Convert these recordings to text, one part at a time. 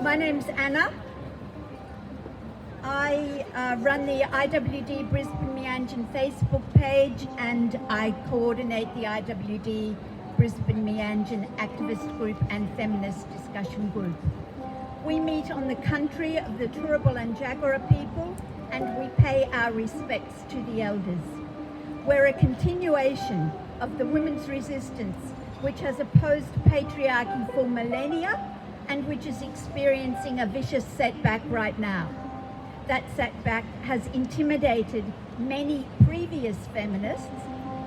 My name's Anna. I run the IWD Brisbane Meanjin Facebook page, and I coordinate the IWD Brisbane Meanjin activist group and feminist discussion group. We meet on the country of the Turrbal and Jagera people, and we pay our respects to the elders. We're a continuation of the women's resistance which has opposed patriarchy for millennia and which is experiencing a vicious setback right now. That setback has intimidated many previous feminists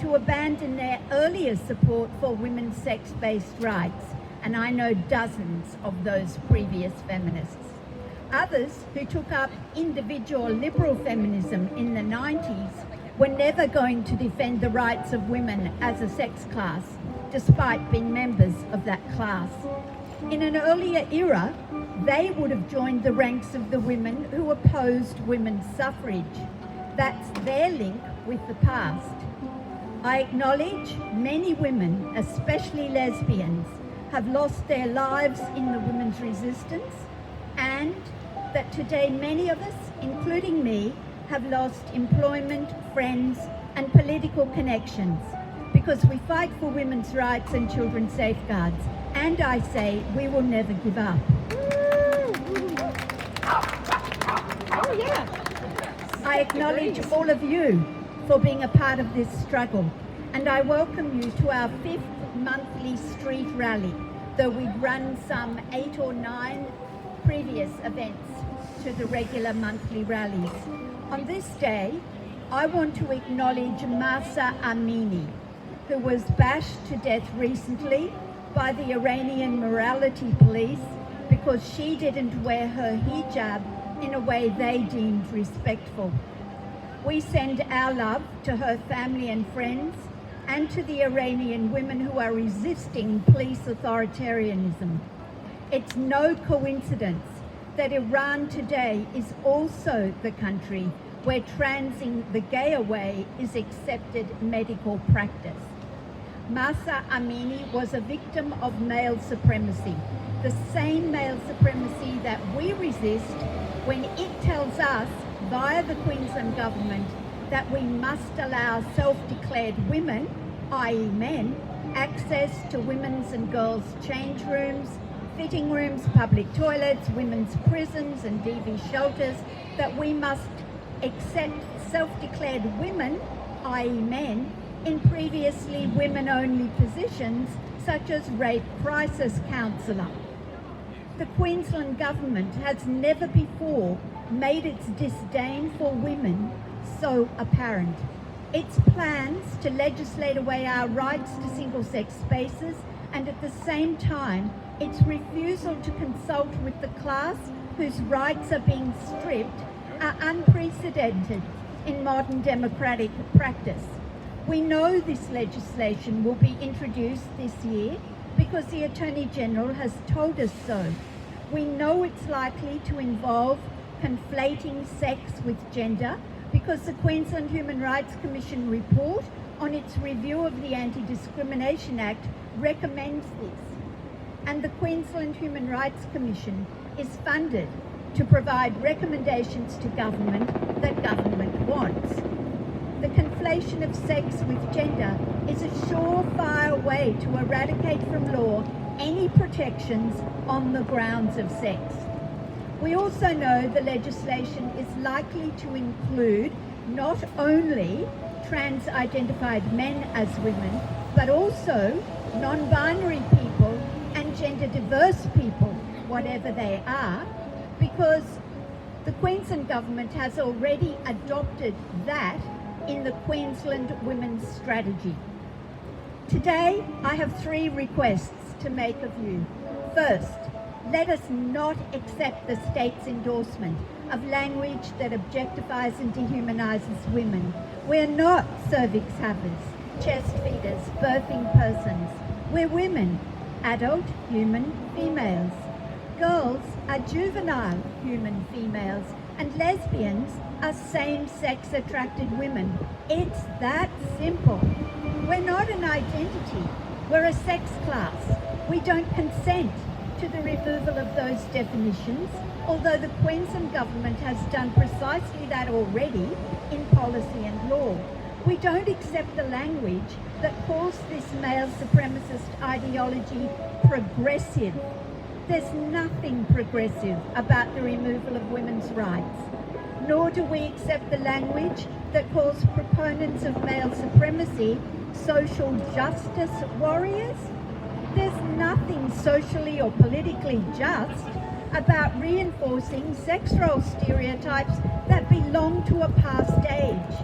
to abandon their earlier support for women's sex-based rights, and I know dozens of those previous feminists. Others who took up individual liberal feminism in the 90s were never going to defend the rights of women as a sex class, despite being members of that class. In an earlier era, they would have joined the ranks of the women who opposed women's suffrage. That's their link with the past. I acknowledge many women, especially lesbians, have lost their lives in the women's resistance, and that today many of us, including me, have lost employment, friends, and political connections because we fight for women's rights and children's safeguards. And I say we will never give up. Oh yeah. I acknowledge all of you for being a part of this struggle, and I welcome you to our 5th monthly street rally, though we've run some 8 or 9 previous events to the regular monthly rallies. On this day, I want to acknowledge Mahsa Amini, who was bashed to death recently by the Iranian morality police because she didn't wear her hijab in a way they deemed respectful. We send our love to her family and friends and to the Iranian women who are resisting police authoritarianism. It's no coincidence that Iran today is also the country where transing the gay away is accepted medical practice. Mahsa Amini was a victim of male supremacy, the same male supremacy that we resist when it tells us, via the Queensland government, that we must allow self-declared women, i.e. men, access to women's and girls' change rooms, fitting rooms, public toilets, women's prisons and DV shelters, that we must accept self-declared women, i.e. men, in previously women-only positions such as rape crisis counsellor. The Queensland government has never before made its disdain for women so apparent. Its plans to legislate away our rights to single-sex spaces, and at the same time its refusal to consult with the class whose rights are being stripped, are unprecedented in modern democratic practice. We know this legislation will be introduced this year because the Attorney General has told us so. We know it's likely to involve conflating sex with gender because the Queensland Human Rights Commission report on its review of the Anti-Discrimination Act recommends this. And the Queensland Human Rights Commission is funded to provide recommendations to government that government wants. The conflation of sex with gender is a surefire way to eradicate from law any protections on the grounds of sex. We also know the legislation is likely to include not only trans-identified men as women, but also non-binary people and gender-diverse people, whatever they are, because the Queensland government has already adopted that in the Queensland Women's Strategy. Today, I have 3 requests to make of you. First, let us not accept the state's endorsement of language that objectifies and dehumanises women. We're not cervix havers, chest feeders, birthing persons. We're women, adult human females. Girls are juvenile human females, and lesbians are same-sex attracted women. It's that simple. We're not an identity, we're a sex class. We don't consent to the removal of those definitions, although the Queensland Government has done precisely that already in policy and law. We don't accept the language that calls this male supremacist ideology progressive. There's nothing progressive about the removal of women's rights. Nor do we accept the language that calls proponents of male supremacy social justice warriors. There's nothing socially or politically just about reinforcing sex role stereotypes that belong to a past age,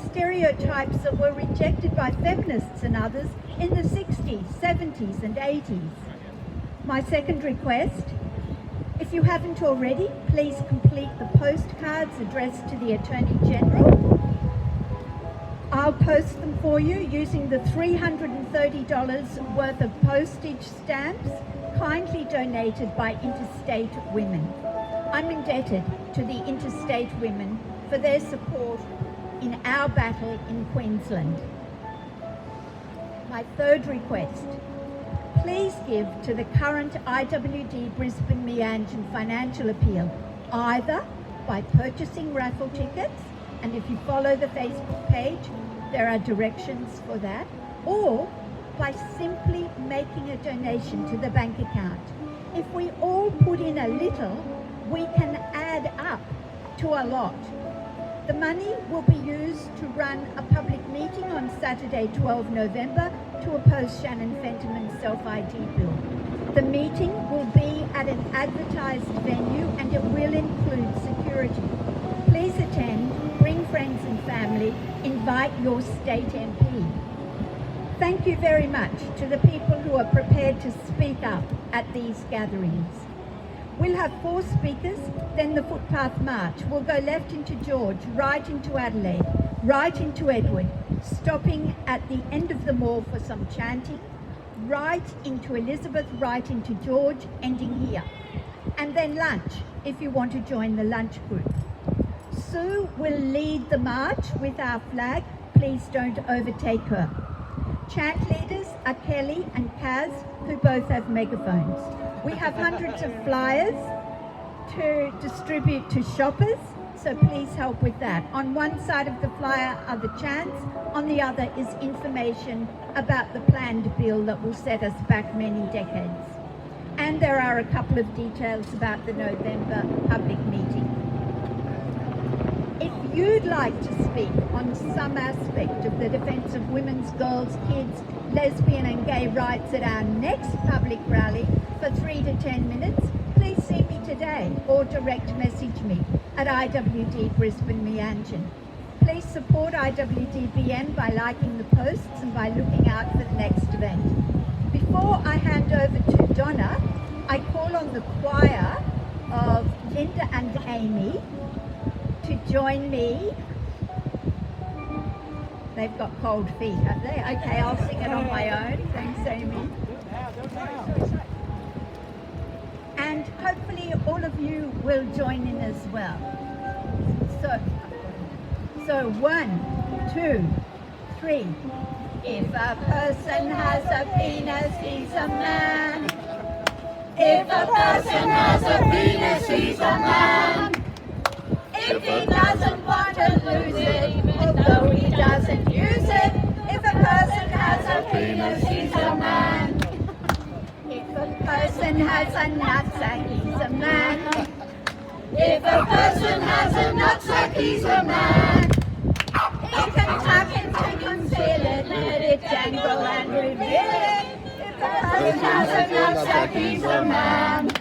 stereotypes that were rejected by feminists and others in the 60s, 70s and 80s. My second request, if you haven't already, please complete the postcards addressed to the Attorney General. I'll post them for you using the $330 worth of postage stamps kindly donated by Interstate Women. I'm indebted to the Interstate Women for their support in our battle in Queensland. My third request, please give to the current IWD Brisbane Meanjin financial appeal, either by purchasing raffle tickets, and if you follow the Facebook page, there are directions for that, or by simply making a donation to the bank account. If we all put in a little, we can add up to a lot. The money will be used to run a public meeting on Saturday, 12 November, to oppose Shannon Fentiman's self-ID bill. The meeting will be at an advertised venue and it will include security. Please attend, bring friends and family, invite your state MP. Thank you very much to the people who are prepared to speak up at these gatherings. We'll have 4 speakers, then the footpath march. We'll go left into George, right into Adelaide, right into Edward, stopping at the end of the mall for some chanting, right into Elizabeth, right into George, ending here. And then lunch, if you want to join the lunch group. Sue will lead the march with our flag. Please don't overtake her. Chant leaders are Kelly and Kaz, who both have megaphones. We have hundreds of flyers to distribute to shoppers, so please help with that. On one side of the flyer are the chants, on the other is information about the planned bill that will set us back many decades. And there are a couple of details about the November public meeting. If you'd like to speak on some aspect of the defence of women's, girls, kids, lesbian and gay rights at our next public rally for 3 to 10 minutes, please see me today or direct message me at IWD Brisbane Meanjin. Please support IWDBM by liking the posts and by looking out for the next event. Before I hand over to Donna, I call on the choir of Linda and Amy to join me. They've got cold feet, have they? Okay, I'll sing it on my own. Thanks, Amy. And hopefully all of you will join in as well. So 1, 2, 3. If a person has a penis, he's a man. If a person has a penis, he's a man. If he doesn't want to lose it, although he doesn't use it, if a person has a penis, he's a man. If a person has a nutsack, he's a man. If a person has a nutsack, he's a man. He can tuck it to conceal it, let it dangle and reveal it. If a person has a nutsack, he's a man.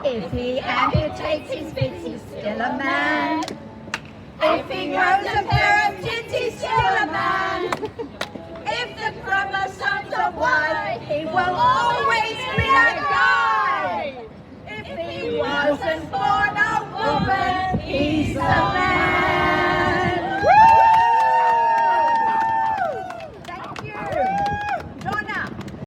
If he amputates his bits, he's still a man. If he grows a pair of tits, he's still a man. If the chromosomes are Y, he will always be a guy. If he wasn't born a woman, he's a man.